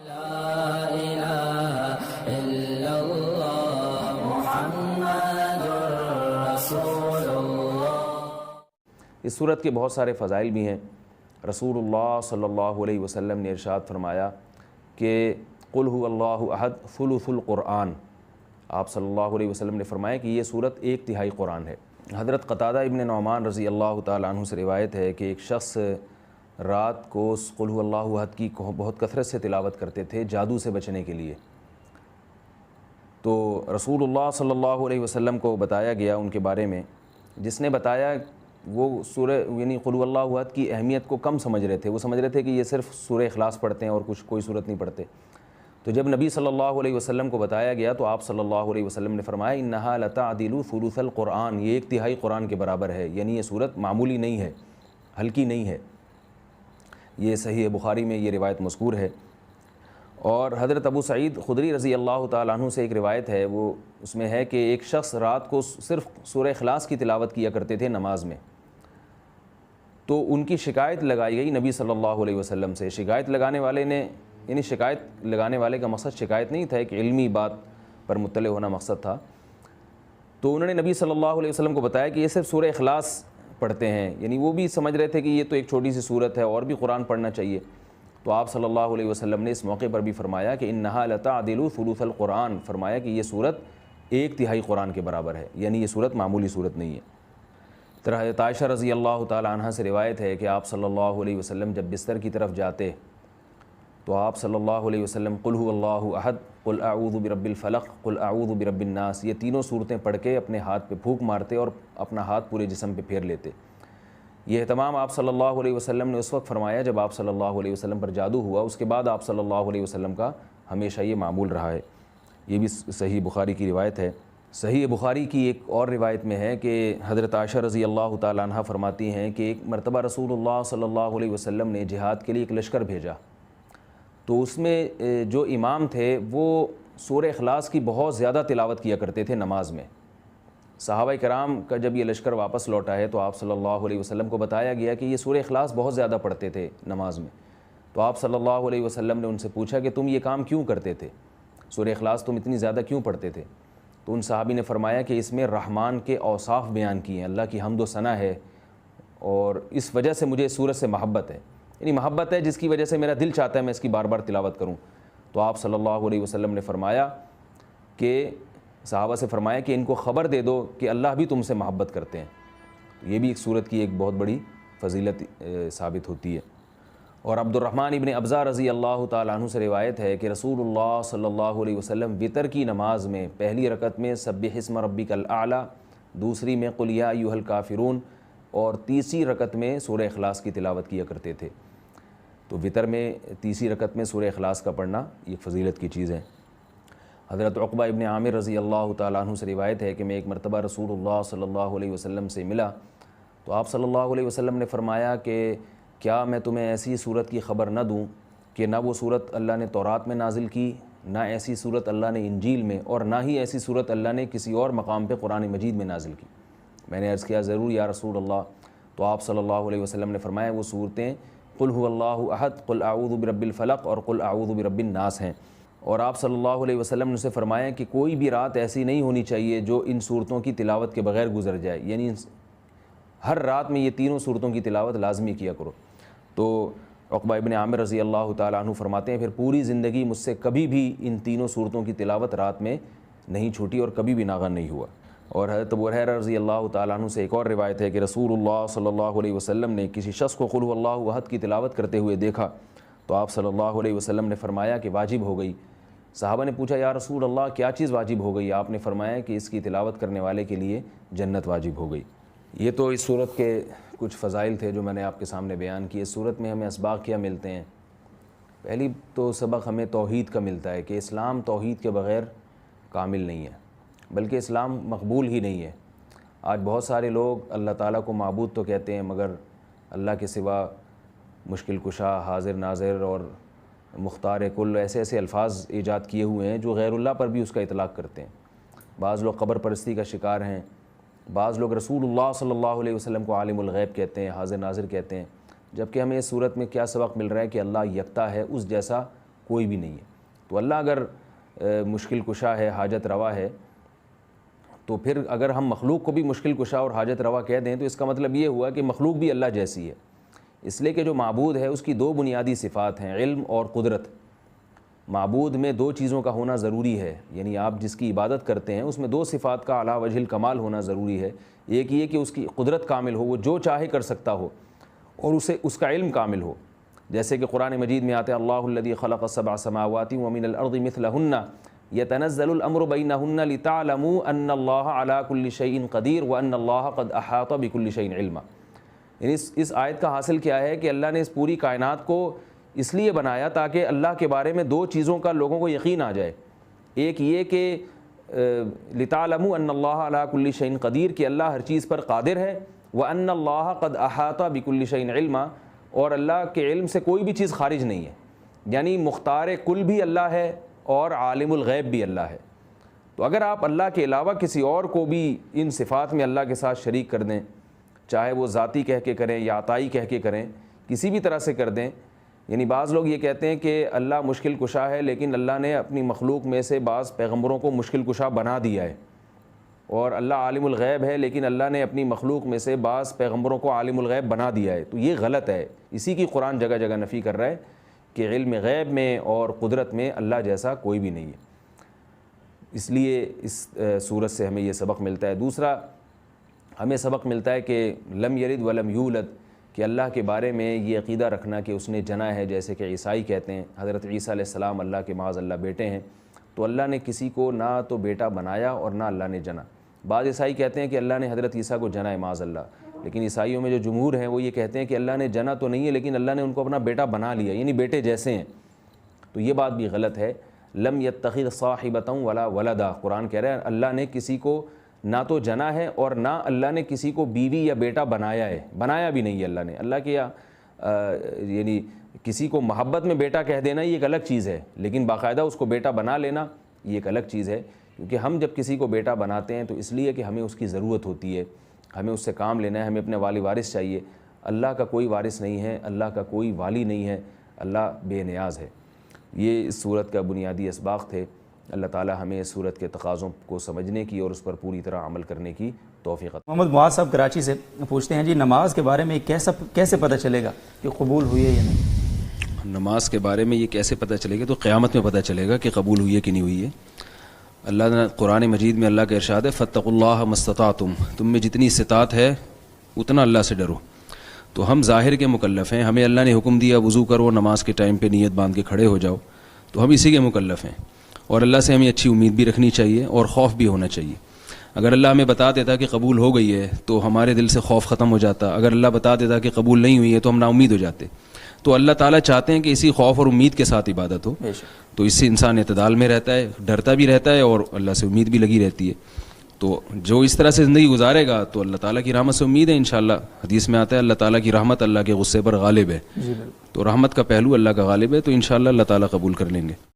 لا الہ الا اللہ محمد رسول اللہ۔ اس صورت کے بہت سارے فضائل بھی ہیں۔ رسول اللہ صلی اللہ علیہ وسلم نے ارشاد فرمایا کہ قل هو اللہ احد ثلث القرآن۔ آپ صلی اللہ علیہ وسلم نے فرمایا کہ یہ صورت 1/3 قرآن ہے۔ حضرت قتادہ ابن نعمان رضی اللہ تعالیٰ عنہ سے روایت ہے کہ ایک شخص رات کو قل هو اللہ احد کی بہت کثرت سے تلاوت کرتے تھے جادو سے بچنے کے لیے۔ تو رسول اللہ صلی اللہ علیہ وسلم کو بتایا گیا ان کے بارے میں، جس نے بتایا وہ سورہ یعنی قل هو اللہ احد کی اہمیت کو کم سمجھ رہے تھے، وہ سمجھ رہے تھے کہ یہ صرف سورہ اخلاص پڑھتے ہیں اور کوئی صورت نہیں پڑھتے۔ تو جب نبی صلی اللہ علیہ وسلم کو بتایا گیا تو آپ صلی اللہ علیہ وسلم نے فرمایا انہا لتعدل ثلث القرآن، یہ 1/3 قرآن کے برابر ہے، یعنی یہ صورت معمولی نہیں ہے، ہلکی نہیں ہے۔ یہ صحیح بخاری میں یہ روایت مذکور ہے۔ اور حضرت ابو سعید خدری رضی اللہ تعالیٰ عنہ سے ایک روایت ہے، وہ اس میں ہے کہ ایک شخص رات کو صرف سورہ اخلاص کی تلاوت کیا کرتے تھے نماز میں، تو ان کی شکایت لگائی گئی نبی صلی اللہ علیہ وسلم سے۔ شکایت لگانے والے نے یعنی شکایت لگانے والے کا مقصد شکایت نہیں تھا، ایک علمی بات پر مطلع ہونا مقصد تھا۔ تو انہوں نے نبی صلی اللہ علیہ وسلم کو بتایا کہ یہ صرف سورہ اخلاص پڑھتے ہیں، یعنی وہ بھی سمجھ رہے تھے کہ یہ تو ایک چھوٹی سی صورت ہے اور بھی قرآن پڑھنا چاہیے۔ تو آپ صلی اللہ علیہ وسلم نے اس موقع پر بھی فرمایا کہ انہا لتعدل ثلث القرآن، فرمایا کہ یہ صورت 1/3 قرآن کے برابر ہے، یعنی یہ صورت معمولی صورت نہیں ہے۔ طرح حضرت عائشہ رضی اللہ تعالی عنہ سے روایت ہے کہ آپ صلی اللہ علیہ وسلم جب بستر کی طرف جاتے تو آپ صلی اللہ علیہ وسلم قل هو اللہ احد، قل اعوذ برب الفلق، قل اعوذ برب الناس، یہ تینوں صورتیں پڑھ کے اپنے ہاتھ پہ پھونک مارتے اور اپنا ہاتھ پورے جسم پہ پھیر لیتے۔ یہ اہتمام آپ صلی اللہ علیہ وسلم نے اس وقت فرمایا جب آپ صلی اللہ علیہ وسلم پر جادو ہوا، اس کے بعد آپ صلی اللہ علیہ وسلم کا ہمیشہ یہ معمول رہا ہے۔ یہ بھی صحیح بخاری کی روایت ہے۔ صحیح بخاری کی ایک اور روایت میں ہے کہ حضرت عائشہ رضی اللہ تعالیٰ عنہ فرماتی ہیں کہ ایک مرتبہ رسول اللہ صلی اللہ علیہ وسلم نے جہاد کے لیے ایک لشکر بھیجا، تو اس میں جو امام تھے وہ سورہ اخلاص کی بہت زیادہ تلاوت کیا کرتے تھے نماز میں۔ صحابہ کرام کا جب یہ لشکر واپس لوٹا ہے تو آپ صلی اللہ علیہ وسلم کو بتایا گیا کہ یہ سورہ اخلاص بہت زیادہ پڑھتے تھے نماز میں۔ تو آپ صلی اللہ علیہ وسلم نے ان سے پوچھا کہ تم یہ کام کیوں کرتے تھے، سورہ اخلاص تم اتنی زیادہ کیوں پڑھتے تھے؟ تو ان صحابی نے فرمایا کہ اس میں رحمان کے اوصاف بیان کیے ہیں، اللہ کی حمد و ثنا ہے، اور اس وجہ سے مجھے اس سورت سے محبت ہے، یعنی محبت ہے جس کی وجہ سے میرا دل چاہتا ہے میں اس کی بار بار تلاوت کروں۔ تو آپ صلی اللہ علیہ وسلم نے فرمایا کہ صحابہ سے فرمایا کہ ان کو خبر دے دو کہ اللہ بھی تم سے محبت کرتے ہیں۔ یہ بھی ایک صورت کی ایک بہت بڑی فضیلت ثابت ہوتی ہے۔ اور عبد الرحمن ابن ابزہ رضی اللہ تعالیٰ عنہ سے روایت ہے کہ رسول اللہ صلی اللہ علیہ وسلم وتر کی نماز میں پہلی رکعت میں سبح اسم ربک الاعلی، دوسری میں قل یا ایھا الکافرون، اور تیسری رکعت میں سورہ اخلاص کی تلاوت کیا کرتے تھے۔ تو وتر میں تیسری رکعت میں سورہ اخلاص کا پڑھنا یہ فضیلت کی چیز ہے۔ حضرت عقبہ ابن عامر رضی اللہ تعالیٰ عنہ سے روایت ہے کہ میں ایک مرتبہ رسول اللہ صلی اللہ علیہ وسلم سے ملا تو آپ صلی اللہ علیہ وسلم نے فرمایا کہ کیا میں تمہیں ایسی صورت کی خبر نہ دوں کہ نہ وہ صورت اللہ نے تورات میں نازل کی، نہ ایسی صورت اللہ نے انجیل میں، اور نہ ہی ایسی صورت اللہ نے کسی اور مقام پہ قرآن مجید میں نازل کی؟ میں نے عرض کیا ضرور یا رسول اللہ۔ تو آپ صلی اللہ علیہ وسلم نے فرمایا وہ صورتیں قل هو اللہ احد، قل اعوذ برب الفلق اور قل اعوذ برب الناس ہیں۔ اور آپ صلی اللہ علیہ وسلم نے اسے فرمایا کہ کوئی بھی رات ایسی نہیں ہونی چاہیے جو ان صورتوں کی تلاوت کے بغیر گزر جائے، یعنی ہر رات میں یہ تینوں صورتوں کی تلاوت لازمی کیا کرو۔ تو عقبہ ابن عامر رضی اللہ تعالیٰ عنہ فرماتے ہیں پھر پوری زندگی مجھ سے کبھی بھی ان تینوں صورتوں کی تلاوت رات میں نہیں چھوٹی اور کبھی بھی ناغن نہیں ہوا۔ اور حضرت ابو ہریرہ رضی اللہ تعالیٰ عنہ سے ایک اور روایت ہے کہ رسول اللہ صلی اللہ علیہ وسلم نے کسی شخص کو قل هو اللہ احد کی تلاوت کرتے ہوئے دیکھا تو آپ صلی اللہ علیہ وسلم نے فرمایا کہ واجب ہو گئی۔ صحابہ نے پوچھا یا رسول اللہ کیا چیز واجب ہو گئی؟ آپ نے فرمایا کہ اس کی تلاوت کرنے والے کے لیے جنت واجب ہو گئی۔ یہ تو اس صورت کے کچھ فضائل تھے جو میں نے آپ کے سامنے بیان کیے۔ اس صورت میں ہمیں اسباق کیا ملتے ہیں؟ پہلی تو سبق ہمیں توحید کا ملتا ہے کہ اسلام توحید کے بغیر کامل نہیں ہے، بلکہ اسلام مقبول ہی نہیں ہے۔ آج بہت سارے لوگ اللہ تعالیٰ کو معبود تو کہتے ہیں مگر اللہ کے سوا مشکل کشا، حاضر ناظر اور مختار کل ایسے الفاظ ایجاد کیے ہوئے ہیں جو غیر اللہ پر بھی اس کا اطلاق کرتے ہیں۔ بعض لوگ قبر پرستی کا شکار ہیں، بعض لوگ رسول اللہ صلی اللہ علیہ وسلم کو عالم الغیب کہتے ہیں، حاضر ناظر کہتے ہیں، جبکہ ہمیں اس صورت میں کیا سبق مل رہا ہے کہ اللہ یکتا ہے، اس جیسا کوئی بھی نہیں ہے. تو اللہ اگر مشکل کشا ہے, حاجت روا ہے, تو پھر اگر ہم مخلوق کو بھی مشکل کشا اور حاجت روا کہہ دیں تو اس کا مطلب یہ ہوا کہ مخلوق بھی اللہ جیسی ہے. اس لیے کہ جو معبود ہے اس کی دو بنیادی صفات ہیں, علم اور قدرت. معبود میں دو چیزوں کا ہونا ضروری ہے, یعنی آپ جس کی عبادت کرتے ہیں اس میں دو صفات کا علی وجہ الکمال ہونا ضروری ہے. ایک یہ کہ اس کی قدرت کامل ہو, وہ جو چاہے کر سکتا ہو, اور اس کا علم کامل ہو. جیسے کہ قرآن مجید میں آتے ہیں اللہ الذی خلق سبع سماوات ومن الارض مثلہن یتنزل الامر بینہن لتعلموا ان اللہ علی کل شیء قدیر وان اللہ قد احاط بکل شیء علما. یعنی اس آیت کا حاصل کیا ہے کہ اللہ نے اس پوری کائنات کو اس لیے بنایا تاکہ اللہ کے بارے میں دو چیزوں کا لوگوں کو یقین آ جائے. ایک یہ کہ لتعلموا ان اللہ علی کل شیء قدیر, کہ اللہ ہر چیز پر قادر ہے, وان اللہ قد احاط بکل شیء علما, اور اللہ کے علم سے کوئی بھی چیز خارج نہیں ہے. یعنی مختار کل بھی اللہ ہے اور عالم الغیب بھی اللہ ہے. تو اگر آپ اللہ کے علاوہ کسی اور کو بھی ان صفات میں اللہ کے ساتھ شریک کر دیں, چاہے وہ ذاتی کہہ کے کریں یا عطائی کہہ کے کریں, کسی بھی طرح سے کر دیں. یعنی بعض لوگ یہ کہتے ہیں کہ اللہ مشکل کشا ہے, لیکن اللہ نے اپنی مخلوق میں سے بعض پیغمبروں کو مشکل کشا بنا دیا ہے, اور اللہ عالم الغیب ہے لیکن اللہ نے اپنی مخلوق میں سے بعض پیغمبروں کو عالم الغیب بنا دیا ہے. تو یہ غلط ہے. اسی کی قرآن جگہ جگہ نفی کر رہا ہے کہ علم غیب میں اور قدرت میں اللہ جیسا کوئی بھی نہیں ہے. اس لیے اس صورت سے ہمیں یہ سبق ملتا ہے. دوسرا ہمیں سبق ملتا ہے کہ لم یلد ولم یولد, کہ اللہ کے بارے میں یہ عقیدہ رکھنا کہ اس نے جنا ہے, جیسے کہ عیسائی کہتے ہیں حضرت عیسیٰ علیہ السلام اللہ کے معاذ اللہ بیٹے ہیں. تو اللہ نے کسی کو نہ تو بیٹا بنایا اور نہ اللہ نے جنا. بعض عیسائی کہتے ہیں کہ اللہ نے حضرت عیسیٰ کو جنا ہے معاذ اللہ, لیکن عیسائیوں میں جو جمہور ہیں وہ یہ کہتے ہیں کہ اللہ نے جنا تو نہیں ہے لیکن اللہ نے ان کو اپنا بیٹا بنا لیا, یعنی بیٹے جیسے ہیں. تو یہ بات بھی غلط ہے. لم یتخذ صاحبۃ ولا ولدا, قرآن کہہ رہا ہے اللہ نے کسی کو نہ تو جنا ہے اور نہ اللہ نے کسی کو بیوی یا بیٹا بنایا ہے, بنایا بھی نہیں ہے اللہ نے. اللہ کے یعنی کسی کو محبت میں بیٹا کہہ دینا یہ ایک الگ چیز ہے, لیکن باقاعدہ اس کو بیٹا بنا لینا یہ ایک الگ چیز ہے. کیونکہ ہم جب کسی کو بیٹا بناتے ہیں تو اس لیے کہ ہمیں اس کی ضرورت ہوتی ہے, ہمیں اس سے کام لینا ہے, ہمیں اپنے والی وارث چاہیے. اللہ کا کوئی وارث نہیں ہے, اللہ کا کوئی والی نہیں ہے, اللہ بے نیاز ہے. یہ اس صورت کا بنیادی اسباق تھے. اللہ تعالی ہمیں اس صورت کے تقاضوں کو سمجھنے کی اور اس پر پوری طرح عمل کرنے کی توفیق عطا. محمد معاذ صاحب کراچی سے پوچھتے ہیں جی, نماز کے بارے میں کیسے پتہ چلے گا کہ قبول ہوئی ہے یا نہیں؟ نماز کے بارے میں یہ کیسے پتہ چلے گا؟ تو قیامت میں پتہ چلے گا کہ قبول ہوئی ہے کہ نہیں ہوئی ہے. اللہ نے قرآن مجید میں اللہ کا ارشاد ہے فاتقوا اللہ ما استطعتم, تم میں جتنی استطاعت ہے اتنا اللہ سے ڈرو. تو ہم ظاہر کے مکلف ہیں, ہمیں اللہ نے حکم دیا وضو کرو, نماز کے ٹائم پہ نیت باندھ کے کھڑے ہو جاؤ, تو ہم اسی کے مکلف ہیں. اور اللہ سے ہمیں اچھی امید بھی رکھنی چاہیے اور خوف بھی ہونا چاہیے. اگر اللہ ہمیں بتا دیتا کہ قبول ہو گئی ہے تو ہمارے دل سے خوف ختم ہو جاتا. اگر اللہ بتا دیتا کہ قبول نہیں ہوئی ہے تو ہم نا امید ہو جاتے. تو اللہ تعالیٰ چاہتے ہیں کہ اسی خوف اور امید کے ساتھ عبادت ہو, تو اس سے انسان اعتدال میں رہتا ہے, ڈرتا بھی رہتا ہے اور اللہ سے امید بھی لگی رہتی ہے. تو جو اس طرح سے زندگی گزارے گا تو اللہ تعالیٰ کی رحمت سے امید ہے انشاءاللہ. حدیث میں آتا ہے اللہ تعالیٰ کی رحمت اللہ کے غصے پر غالب ہے, تو رحمت کا پہلو اللہ کا غالب ہے, تو انشاءاللہ اللہ تعالیٰ قبول کر لیں گے.